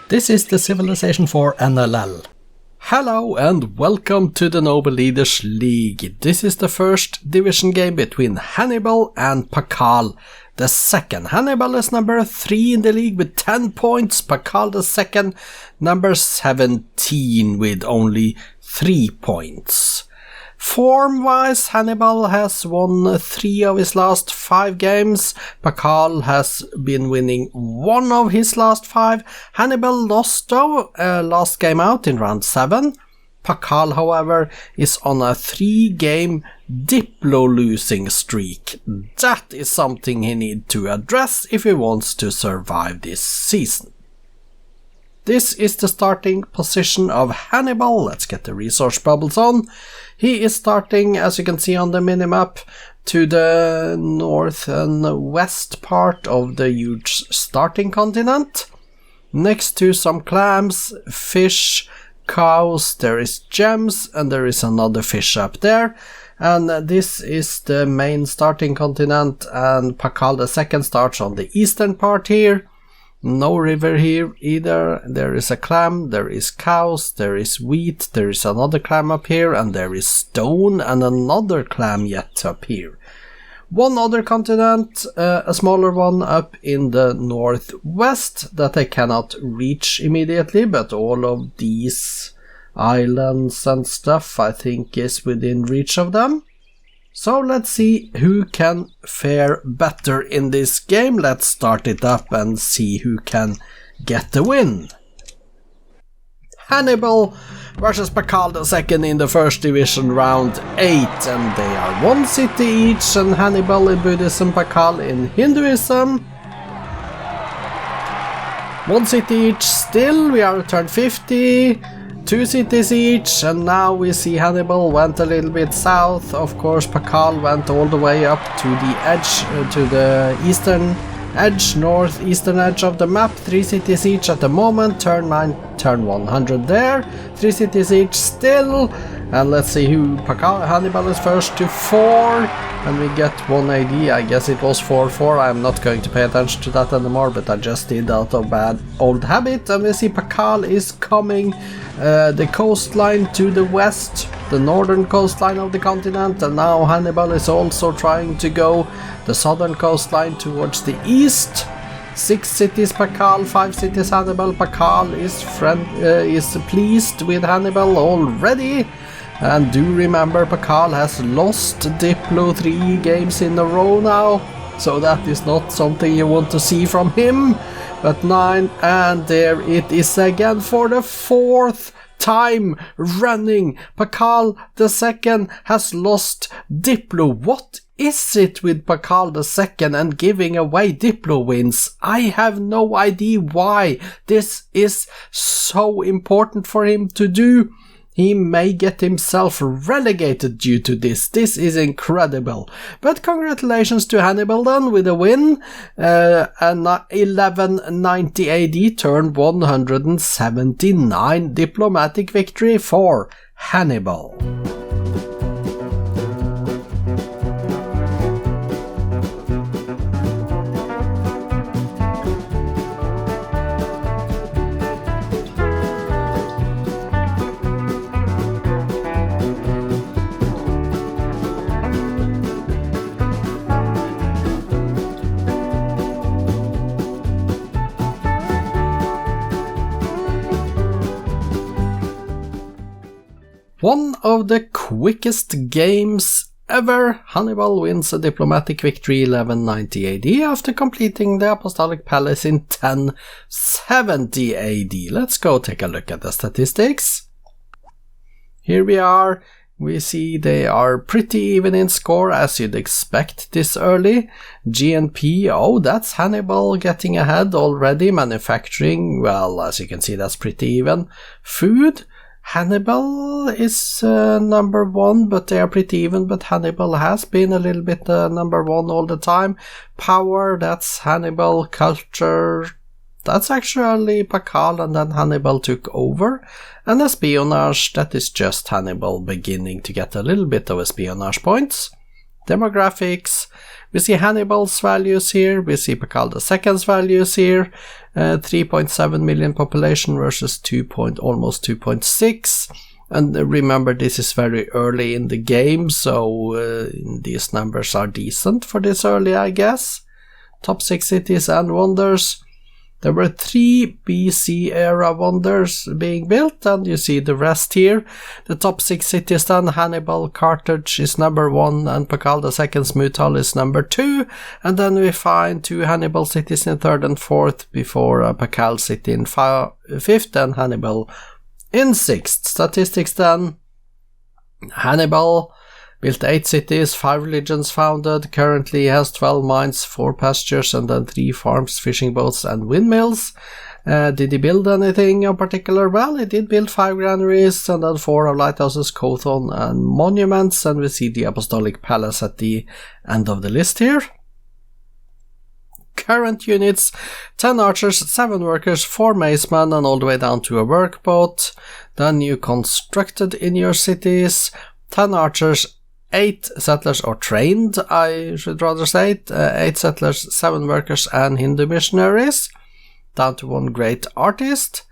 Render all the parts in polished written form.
This is the Civilization 4 NLL. Hello and welcome to the Noble Leaders League. This is the first division game between Hannibal and Pacal II. Hannibal is number 3 in the league with 10 points. Pacal II number 17 with only 3 points. Form-wise, Hannibal has won 3 of his last 5 games. Pacal has been winning 1 of his last 5. Hannibal lost though, last game out in round 7. Pacal, however, is on a 3-game Diplo losing streak. That is something he needs to address if he wants to survive this season. This is the starting position of Hannibal. Let's get the resource bubbles on. He is starting, as you can see on the minimap, to the north and west part of the huge starting continent. Next to some clams, fish, cows, there is gems, and there is another fish up there. And this is the main starting continent, and Pacal II starts on the eastern part here. No river here either. There is a clam, there is cows, there is wheat, there is another clam up here, and there is stone and another clam yet up here. One other continent, a smaller one up in the northwest that I cannot reach immediately, but all of these islands and stuff I think is within reach of them. So let's see who can fare better in this game. Let's start it up and see who can get the win. Hannibal versus Pacal II in the first division round 8, and they are 1 city each, and Hannibal in Buddhism, Pacal in Hinduism. 1 city each still, we are at turn 50. 2 cities each, and now we see Hannibal went a little bit south. Of course, Pacal went all the way up to the edge, to the eastern edge, northeastern edge of the map. 3 cities each at the moment. Turn 9, turn 100 there. 3 cities each still. And let's see who Hannibal is first to 4, and we get 1 AD. I guess it was 4-4. I'm not going to pay attention to that anymore, but I just did out of bad old habit. And we see Pacal is coming the coastline to the west, the northern coastline of the continent, and now Hannibal is also trying to go the southern coastline towards the east. 6 cities Pacal, 5 cities Hannibal. Pacal is pleased with Hannibal already. And do remember, Pacal has lost Diplo 3 games in a row now, so that is not something you want to see from him. But 9, and there it is again for the 4th time running. Pacal II has lost Diplo. What is it with Pacal II and giving away Diplo wins? I have no idea why this is so important for him to do. He may get himself relegated due to this. This is incredible. But congratulations to Hannibal then with a win. An 1190 AD turn 179 diplomatic victory for Hannibal. One of the quickest games ever. Hannibal wins a diplomatic victory 1190 AD after completing the Apostolic Palace in 1070 AD. Let's go take a look at the statistics. Here we are. We see they are pretty even in score, as you'd expect this early. GNP, oh, that's Hannibal getting ahead already. Manufacturing, well, as you can see, that's pretty even. Food, Hannibal is number 1, but they are pretty even, but Hannibal has been a little bit number 1 all the time. Power, that's Hannibal. Culture, that's actually Pacal, and then Hannibal took over. And espionage, that is just Hannibal beginning to get a little bit of espionage points. demographics. We see Hannibal's values here, we see Pacal II's values here, 3.7 million population versus almost 2.6. And remember, this is very early in the game, so these numbers are decent for this early, I guess. Top 6 cities and wonders. There were 3 BC era wonders being built, and you see the rest here. The top 6 cities then, Hannibal, Carthage is number 1, and Pacal II's Mutal is number 2. And then we find 2 Hannibal cities in 3rd and 4th, before Pacal city in 5th, and Hannibal in 6th. Statistics then, Hannibal built 8 cities, 5 religions founded, currently has 12 mines, 4 pastures, and then 3 farms, fishing boats, and windmills. Did he build anything in particular? Well, he did build 5 granaries, and then 4 of lighthouses, Cothon, and monuments, and we see the Apostolic Palace at the end of the list here. Current units, 10 archers, 7 workers, 4 macemen, and all the way down to a workboat. Then you constructed in your cities, 10 archers, 8 settlers, or trained, I should rather say, 8 settlers, 7 workers, and Hindu missionaries, down to 1 great artist.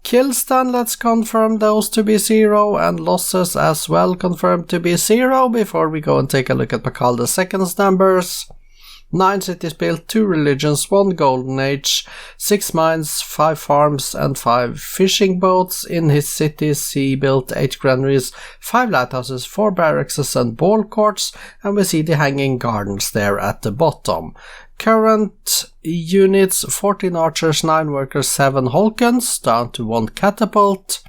Kills then, let's confirm those to be 0, and losses as well confirmed to be 0, before we go and take a look at Pacal II's numbers. 9 cities built, 2 religions, 1 golden age, 6 mines, 5 farms, and 5 fishing boats. In his cities he built 8 granaries, 5 lighthouses, 4 barracks and ball courts, and we see the hanging gardens there at the bottom. Current units, 14 archers, 9 workers, 7 Holkens, down to 1 catapult.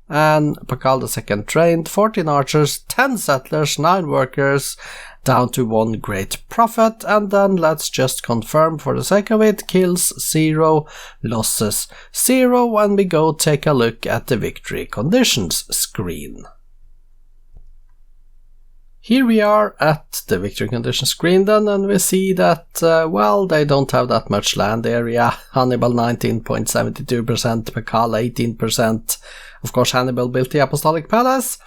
And Pacal II trained, 14 archers, 10 settlers, 9 workers, down to 1 great prophet. And then let's just confirm for the sake of it, kills 0, losses 0, and we go take a look at the victory conditions screen. Here we are at the victory conditions screen then, and we see that, well, they don't have that much land area. Hannibal 19.72%, Pacal 18%. Of course, Hannibal built the Apostolic Palace.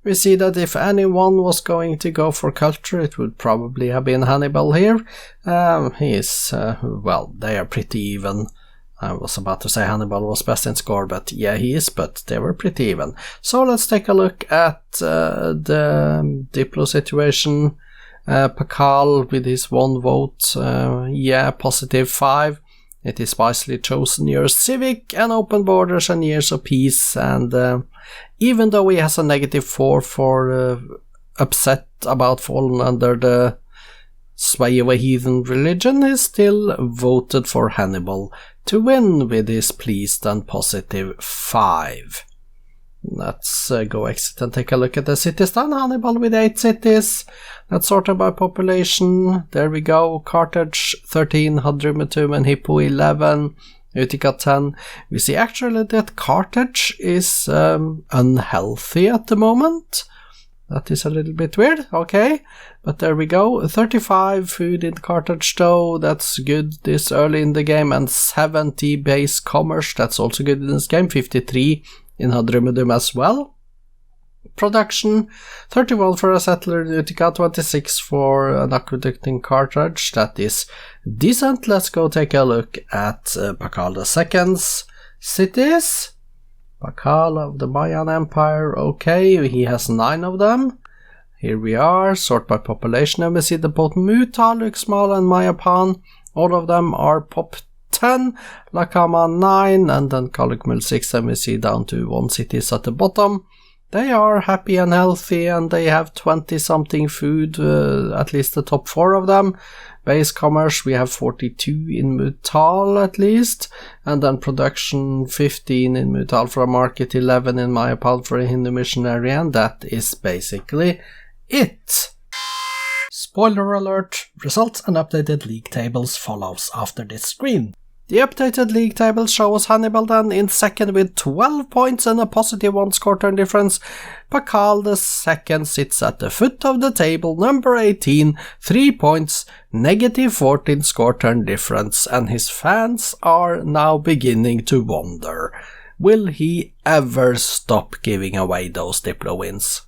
We see that if anyone was going to go for culture, it would probably have been Hannibal here. Well, they are pretty even. I was about to say Hannibal was best in score, but yeah, he is, but they were pretty even. So let's take a look at the Diplo situation. Pacal with his 1 vote, positive 5. It is wisely chosen your civic and open borders and years of peace, and even though he has a negative 4 for upset about falling under the sway of a heathen religion, he still voted for Hannibal to win with his pleased and positive 5. Let's go exit and take a look at the cities then. Hannibal with 8 cities. Let's sort them by population. There we go. Carthage 13, Hadrumetum and Hippo 11, Utica 10. We see actually that Carthage is unhealthy at the moment. That is a little bit weird, okay, but there we go. 35 food in Carthage though, that's good this early in the game, and 70 base commerce, that's also good in this game. 53 in Hadrumedum as well. Production, 31 for a settler in Utica, 26 for an aqueduct in Carthage, that is decent. Let's go take a look at Pacal II's cities. Pacal of the Mayan Empire, okay, he has 9 of them. Here we are, sort by population, and we see that both Muta, Luxmal and Mayapan, all of them are pop 10, Lakama 9, and then Kalukmul 6, and we see down to 1 cities at the bottom. They are happy and healthy, and they have 20 something food, at least the top 4 of them. Base commerce, we have 42 in Mutal at least, and then production 15 in Mutal for a market, 11 in Mayapan for a Hindu missionary, and that is basically it. Spoiler alert, results and updated league tables follows after this screen. The updated league table shows Hannibal then in second with 12 points and a positive 1 score turn difference. Pacal II sits at the foot of the table, number 18, 3 points, negative 14 score turn difference, and his fans are now beginning to wonder, will he ever stop giving away those Diplo wins?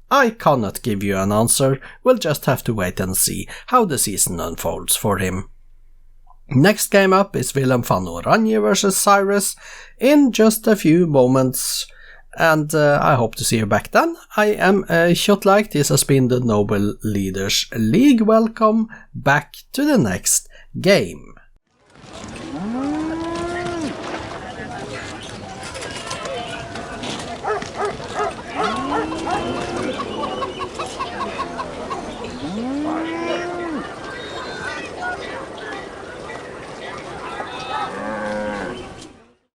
I cannot give you an answer, we'll just have to wait and see how the season unfolds for him. Next game up is Willem van Oranje vs Cyrus in just a few moments, and I hope to see you back then. I am Kjotleik, this has been the Noble Leaders League. Welcome back to the next game.